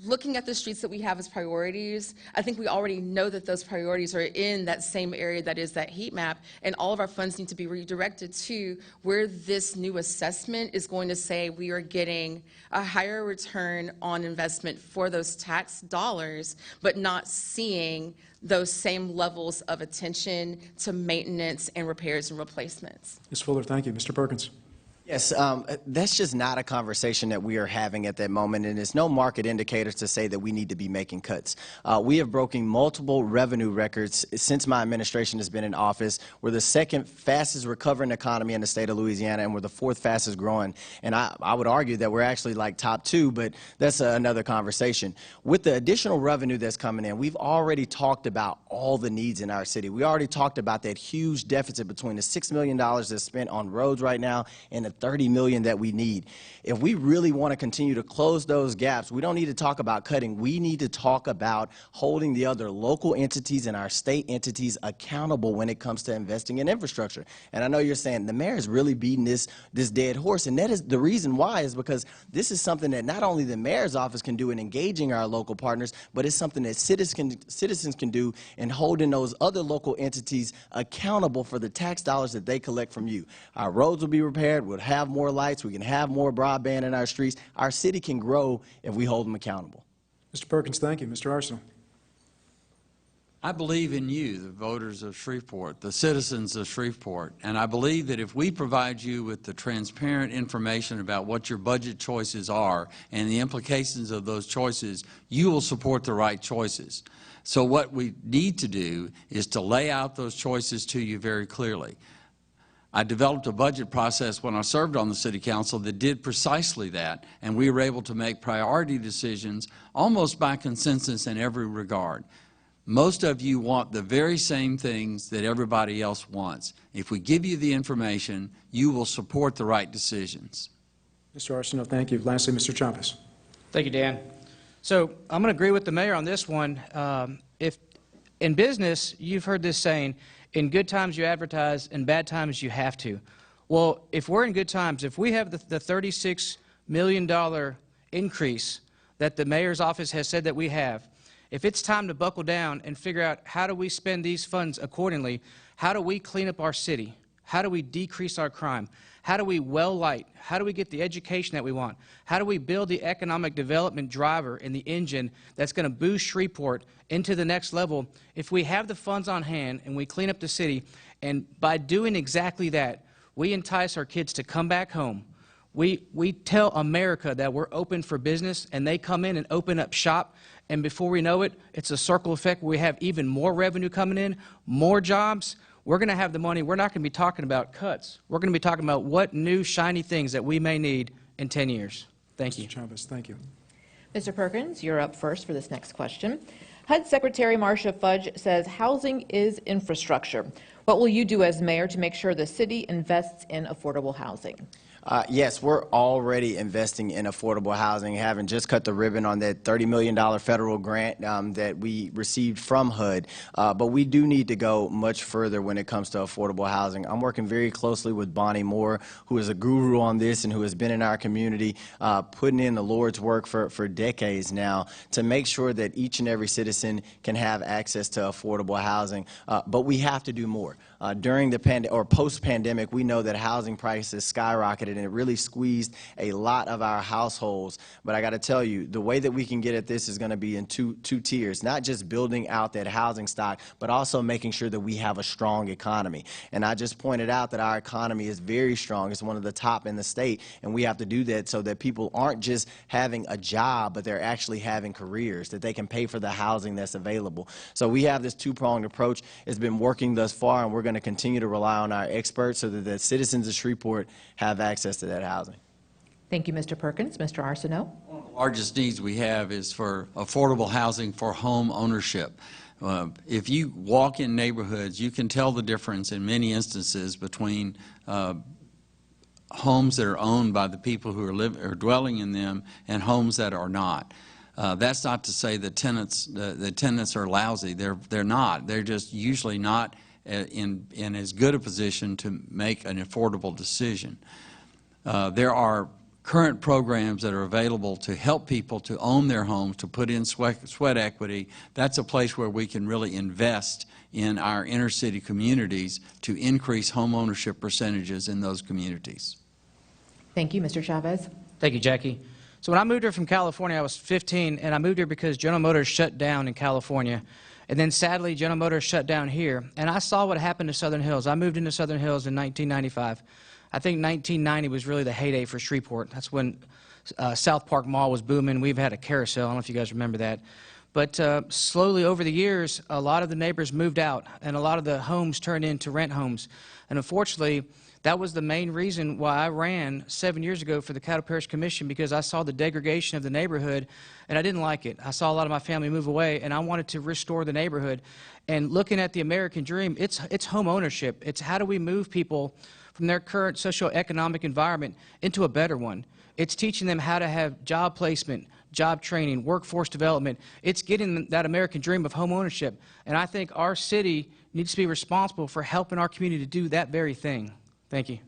looking at the streets that we have as priorities, I think we already know that those priorities are in that same area that is that heat map, and all of our funds need to be redirected to where this new assessment is going to say we are getting a higher return on investment for those tax dollars, but not seeing those same levels of attention to maintenance and repairs and replacements. Ms. Fuller, thank you. Mr. Perkins. Yes, that's just not a conversation that we are having at that moment, and there's no market indicators to say that we need to be making cuts. We have broken multiple revenue records since my administration has been in office. We're the second fastest recovering economy in the state of Louisiana, and we're the fourth fastest growing. And I would argue that we're actually like top two, but that's another conversation. With the additional revenue that's coming in, we've already talked about all the needs in our city. We already talked about that huge deficit between the $6 million that's spent on roads right now and the $30 million that we need. If we really want to continue to close those gaps, we don't need to talk about cutting. We need to talk about holding the other local entities and our state entities accountable when it comes to investing in infrastructure. And I know you're saying the mayor is really beating this dead horse, and that is the reason why, is because this is something that not only the mayor's office can do in engaging our local partners, but it's something that citizens can do in holding those other local entities accountable for the tax dollars that they collect from you. Our roads will be repaired. We'll have more lights. We can have more broadband in our streets. Our city can grow if we hold them accountable. Mr. Perkins, thank you. Mr. Arceneaux. I believe in you, the voters of Shreveport, the citizens of Shreveport, and I believe that if we provide you with the transparent information about what your budget choices are and the implications of those choices, you will support the right choices. So what we need to do is to lay out those choices to you very clearly. I developed a budget process when I served on the City Council that did precisely that, and we were able to make priority decisions almost by consensus in every regard. Most of you want the very same things that everybody else wants. If we give you the information, you will support the right decisions. Mr. Arceneaux, thank you. Lastly, Mr. Chavez. Thank you, Dan. So I'm going to agree with the mayor on this one. If in business, you've heard this saying, in good times you advertise, in bad times you have to. Well, if we're in good times, if we have the $36 million increase that the mayor's office has said that we have, if it's time to buckle down and figure out how do we spend these funds accordingly, how do we clean up our city, how do we decrease our crime, how do we well light, how do we get the education that we want, how do we build the economic development driver and the engine that's going to boost Shreveport into the next level, if we have the funds on hand and we clean up the city, and by doing exactly that, we entice our kids to come back home. We tell America that we're open for business, and they come in and open up shop, and before we know it, it's a circle effect where we have even more revenue coming in, more jobs. We're going to have the money. We're not going to be talking about cuts. We're going to be talking about what new shiny things that we may need in 10 years. Thank you. Mr. Chavez, thank you. Mr. Perkins, you're up first for this next question. HUD Secretary Marcia Fudge says housing is infrastructure. What will you do as mayor to make sure the city invests in affordable housing? Yes, we're already investing in affordable housing, having just cut the ribbon on that $30 million federal grant that we received from HUD. But we do need to go much further when it comes to affordable housing. I'm working very closely with Bonnie Moore, who is a guru on this and who has been in our community putting in the Lord's work for decades now to make sure that each and every citizen can have access to affordable housing. But we have to do more. During the post-pandemic, we know that housing prices skyrocketed, and it really squeezed a lot of our households. But I got to tell you, the way that we can get at this is going to be in two tiers, not just building out that housing stock, but also making sure that we have a strong economy. And I just pointed out that our economy is very strong. It's one of the top in the state, and we have to do that so that people aren't just having a job, but they're actually having careers, that they can pay for the housing that's available. So we have this two-pronged approach. It's been working thus far, and we're going to continue to rely on our experts so that the citizens of Shreveport have access to that housing. Thank you, Mr. Perkins. Mr. Arceneaux? One of the largest needs we have is for affordable housing for home ownership. If you walk in neighborhoods, you can tell the difference in many instances between homes that are owned by the people who are dwelling in them and homes that are not. That's not to say that the tenants are lousy. They're not. They're just usually not in as good a position to make an affordable decision. There are current programs that are available to help people to own their homes, to put in sweat equity. That's a place where we can really invest in our inner city communities to increase home ownership percentages in those communities. Thank you, Mr. Chavez. Thank you, Jackie. So when I moved here from California, I was 15, and I moved here because General Motors shut down in California. And then sadly, General Motors shut down here. And I saw what happened to Southern Hills. I moved into Southern Hills in 1995. I think 1990 was really the heyday for Shreveport. That's when South Park Mall was booming. We've had a carousel. I don't know if you guys remember that. But slowly over the years, a lot of the neighbors moved out, and a lot of the homes turned into rent homes. And unfortunately, that was the main reason why I ran 7 years ago for the Caddo Parish Commission, because I saw the degradation of the neighborhood, and I didn't like it. I saw a lot of my family move away, and I wanted to restore the neighborhood. And looking at the American dream, it's home ownership. It's how do we move people from their current socioeconomic environment into a better one. It's teaching them how to have job placement, job training, workforce development. It's getting that American dream of home ownership. And I think our city needs to be responsible for helping our community to do that very thing. Thank you.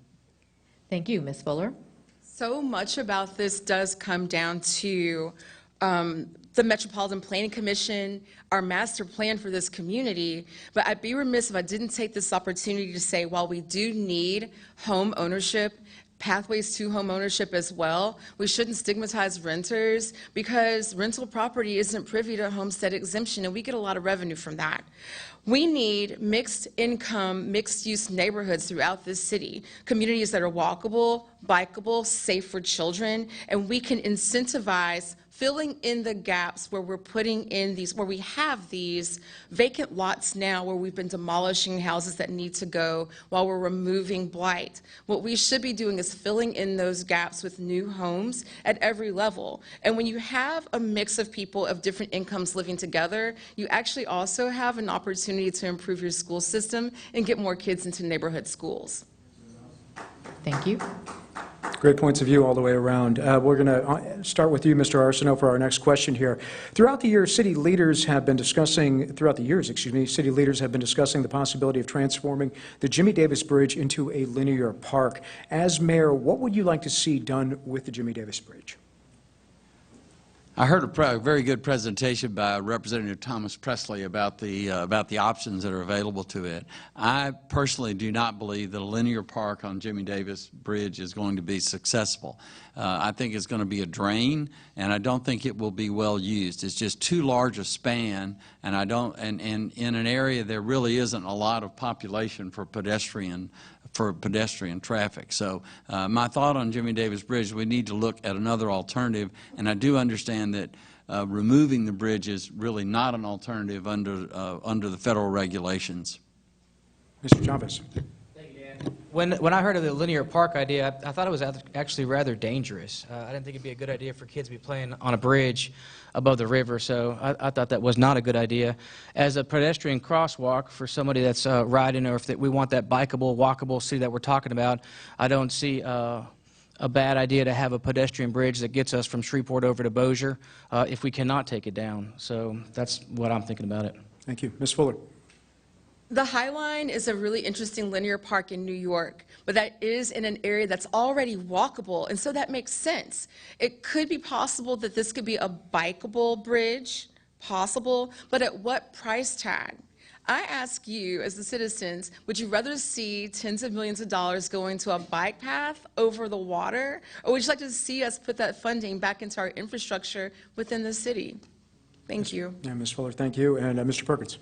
Thank you, Ms. Fuller. So much about this does come down to the Metropolitan Planning Commission, our master plan for this community, but I'd be remiss if I didn't take this opportunity to say, while we do need home ownership, pathways to home ownership as well, we shouldn't stigmatize renters, because rental property isn't privy to homestead exemption, and we get a lot of revenue from that. We need mixed income, mixed use neighborhoods throughout this city, communities that are walkable, bikeable, safe for children, and we can incentivize filling in the gaps where we're putting in these, where we have these vacant lots now where we've been demolishing houses that need to go while we're removing blight. What we should be doing is filling in those gaps with new homes at every level. And when you have a mix of people of different incomes living together, you actually also have an opportunity to improve your school system and get more kids into neighborhood schools. Thank you. Great points of view all the way around. We're going to start with you, Mr. Arceneaux, for our next question here. Throughout the years, city leaders have been discussing the possibility of transforming the Jimmy Davis Bridge into a linear park. As mayor, what would you like to see done with the Jimmy Davis Bridge? I heard a very good presentation by Representative Thomas Presley about the options that are available to it. I personally do not believe that a linear park on Jimmy Davis Bridge is going to be successful. I think it's going to be a drain, and I don't think it will be well used. It's just too large a span, and in an area there really isn't a lot of population for pedestrian traffic. So my thought on Jimmy Davis Bridge, we need to look at another alternative, and I do understand that removing the bridge is really not an alternative under the federal regulations. Mr. Chavez. Thank you, Dan. When I heard of the linear park idea, I thought it was actually rather dangerous. I didn't think it'd be a good idea for kids to be playing on a bridge above the river, so I thought that was not a good idea. As a pedestrian crosswalk for somebody that's riding, or if we want that bikeable, walkable city that we're talking about, I don't see a bad idea to have a pedestrian bridge that gets us from Shreveport over to Bossier if we cannot take it down. So that's what I'm thinking about it. Thank you. Ms. Fuller. The High Line is a really interesting linear park in New York, but that is in an area that's already walkable, and so that makes sense. It could be possible that this could be a bikeable bridge, possible, but at what price tag? I ask you, as the citizens, would you rather see tens of millions of dollars going to a bike path over the water, or would you like to see us put that funding back into our infrastructure within the city? Thank you. Yeah, Ms. Fuller, thank you. And Mr. Perkins.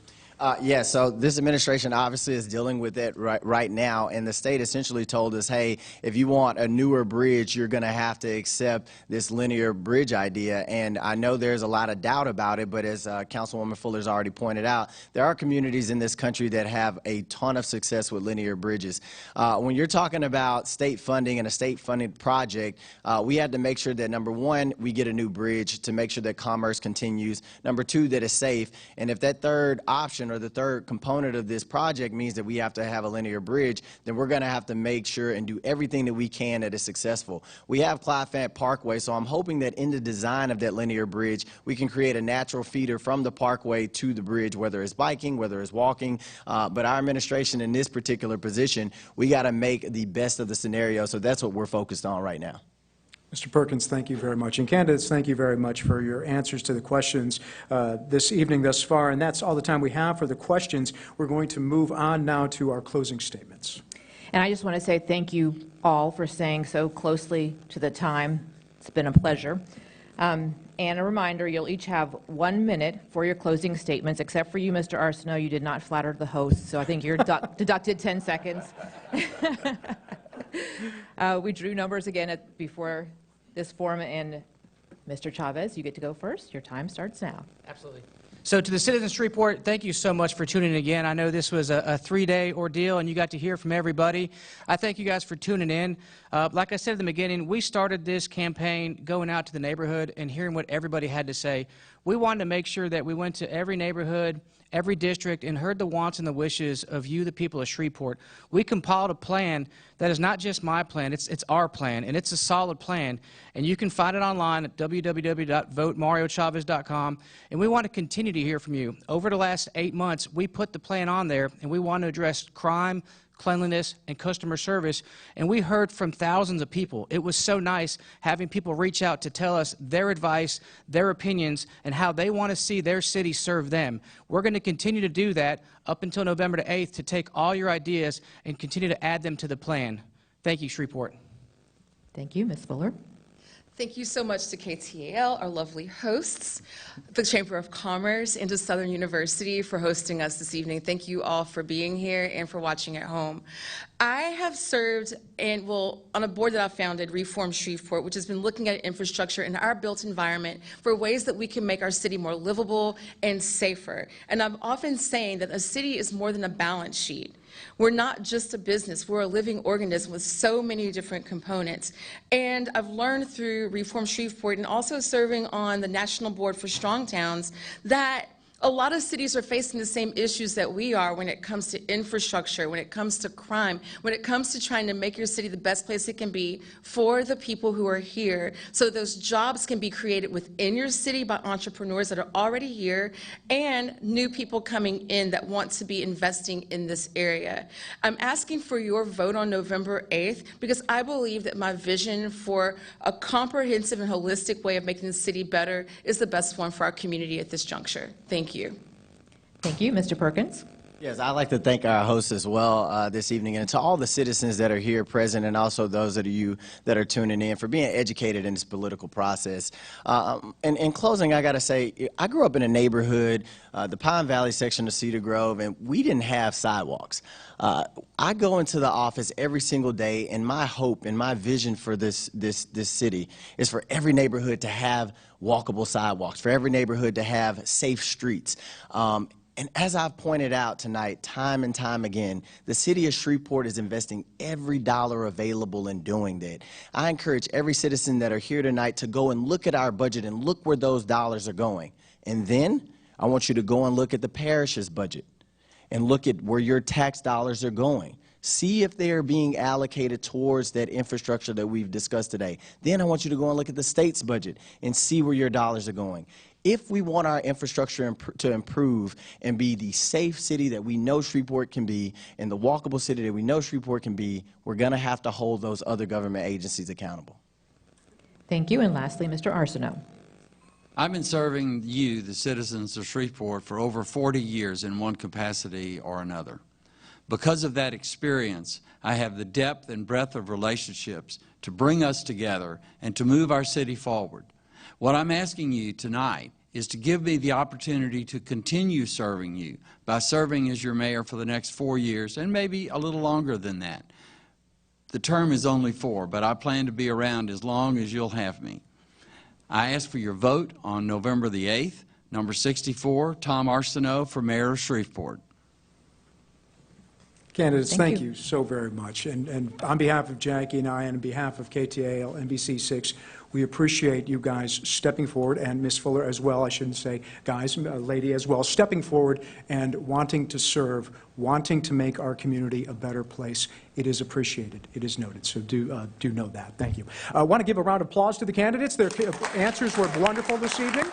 Yeah, so this administration obviously is dealing with it right now, and the state essentially told us, hey, if you want a newer bridge, you're going to have to accept this linear bridge idea. And I know there's a lot of doubt about it, but as Councilwoman Fuller's already pointed out, there are communities in this country that have a ton of success with linear bridges. When you're talking about state funding and a state-funded project, we had to make sure that, number one, we get a new bridge to make sure that commerce continues, number two, that it's safe, and if that third option or the third component of this project means that we have to have a linear bridge, then we're going to have to make sure and do everything that we can that is successful. We have Clyde Fant Parkway, so I'm hoping that in the design of that linear bridge, we can create a natural feeder from the parkway to the bridge, whether it's biking, whether it's walking. But our administration in this particular position, we got to make the best of the scenario, so that's what we're focused on right now. Mr. Perkins, thank you very much. And candidates, thank you very much for your answers to the questions this evening thus far. And that's all the time we have for the questions. We're going to move on now to our closing statements. And I just want to say thank you all for staying so closely to the time. It's been a pleasure. And a reminder, you'll each have 1 minute for your closing statements, except for you, Mr. Arceneaux. You did not flatter the host, so I think you're deducted 10 seconds. We drew numbers again before this forum, and Mr. Chavez, you get to go first. Your time starts now. Absolutely. So to the citizens of Shreveport, thank you so much for tuning in again. I know this was a 3-day ordeal, and you got to hear from everybody. I thank you guys for tuning in. Like I said at the beginning, we started this campaign going out to the neighborhood and hearing what everybody had to say. We wanted to make sure that we went to every neighborhood, every district, and heard the wants and the wishes of you, the people of Shreveport. We compiled a plan that is not just my plan, it's our plan, and it's a solid plan. And you can find it online at www.voteMarioChavez.com. And we want to continue to hear from you. Over the last 8 months, we put the plan on there, and we want to address crime, cleanliness, and customer service, and we heard from thousands of people. It was so nice having people reach out to tell us their advice, their opinions, and how they want to see their city serve them. We're going to continue to do that up until November the 8th to take all your ideas and continue to add them to the plan. Thank you, Shreveport. Thank you, Ms. Fuller. Thank you so much to KTAL, our lovely hosts, the Chamber of Commerce, and to Southern University for hosting us this evening. Thank you all for being here and for watching at home. I have served on a board that I founded, Reform Shreveport, which has been looking at infrastructure in our built environment for ways that we can make our city more livable and safer. And I'm often saying that a city is more than a balance sheet. We're not just a business, we're a living organism with so many different components. And I've learned through Reform Shreveport and also serving on the National Board for Strong Towns that a lot of cities are facing the same issues that we are when it comes to infrastructure, when it comes to crime, when it comes to trying to make your city the best place it can be for the people who are here, so those jobs can be created within your city by entrepreneurs that are already here and new people coming in that want to be investing in this area. I'm asking for your vote on November 8th because I believe that my vision for a comprehensive and holistic way of making the city better is the best one for our community at this juncture. Thank you. Thank you, Mr. Perkins. Yes, I'd like to thank our hosts as well this evening, and to all the citizens that are here present, and also those of you that are tuning in for being educated in this political process. And in closing, I got to say, I grew up in a neighborhood, the Pine Valley section of Cedar Grove, and we didn't have sidewalks. I go into the office every single day, and my hope and my vision for this city is for every neighborhood to have walkable sidewalks, for every neighborhood to have safe streets. And as I've pointed out tonight, time and time again, the city of Shreveport is investing every dollar available in doing that. I encourage every citizen that are here tonight to go and look at our budget and look where those dollars are going. And then I want you to go and look at the parish's budget and look at where your tax dollars are going. See if they are being allocated towards that infrastructure that we've discussed today. Then I want you to go and look at the state's budget and see where your dollars are going. If we want our infrastructure to improve and be the safe city that we know Shreveport can be and the walkable city that we know Shreveport can be, we're going to have to hold those other government agencies accountable. Thank you. And lastly, Mr. Arceneaux. I've been serving you, the citizens of Shreveport, for over 40 years in one capacity or another. Because of that experience, I have the depth and breadth of relationships to bring us together and to move our city forward. What I'm asking you tonight is to give me the opportunity to continue serving you by serving as your mayor for the next 4 years and maybe a little longer than that. The term is only 4, but I plan to be around as long as you'll have me. I ask for your vote on November the 8th, number 64, Tom Arceneaux for Mayor of Shreveport. Candidates, thank you so very much. And on behalf of Jackie and I, and on behalf of KTAL NBC 6, we appreciate you guys stepping forward, and Ms. Fuller as well, I shouldn't say guys, lady as well, stepping forward and wanting to serve, wanting to make our community a better place. It is appreciated. It is noted. So do know that. Thank you. I want to give a round of applause to the candidates. Their answers were wonderful this evening.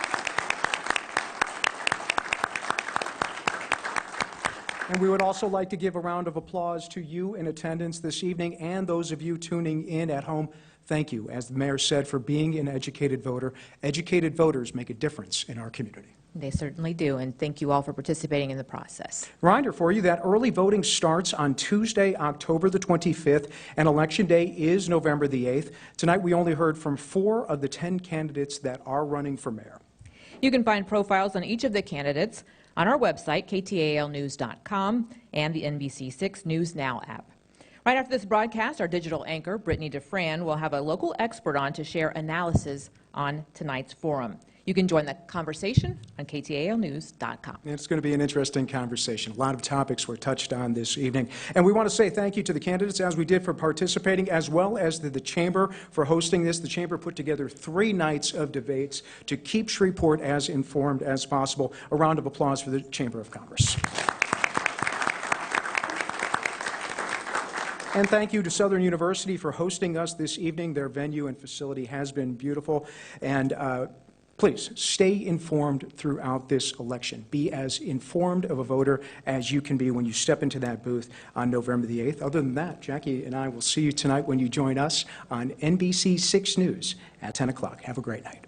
And we would also like to give a round of applause to you in attendance this evening and those of you tuning in at home. Thank you, as the mayor said, for being an educated voter. Educated voters make a difference in our community. They certainly do, and thank you all for participating in the process. Reminder for you that early voting starts on Tuesday, October the 25th, and Election Day is November the 8th. Tonight we only heard from 4 of the 10 candidates that are running for mayor. You can find profiles on each of the candidates on our website, ktalnews.com, and the NBC6 News Now app. Right after this broadcast, our digital anchor, Brittany DeFran, will have a local expert on to share analysis on tonight's forum. You can join the conversation on ktalnews.com. It's going to be an interesting conversation. A lot of topics were touched on this evening. And we want to say thank you to the candidates, as we did, for participating, as well as the Chamber for hosting this. The Chamber put together 3 nights of debates to keep Shreveport as informed as possible. A round of applause for the Chamber of Commerce. And thank you to Southern University for hosting us this evening. Their venue and facility has been beautiful. And please stay informed throughout this election. Be as informed of a voter as you can be when you step into that booth on November the 8th. Other than that, Jackie and I will see you tonight when you join us on NBC 6 News at 10 o'clock. Have a great night.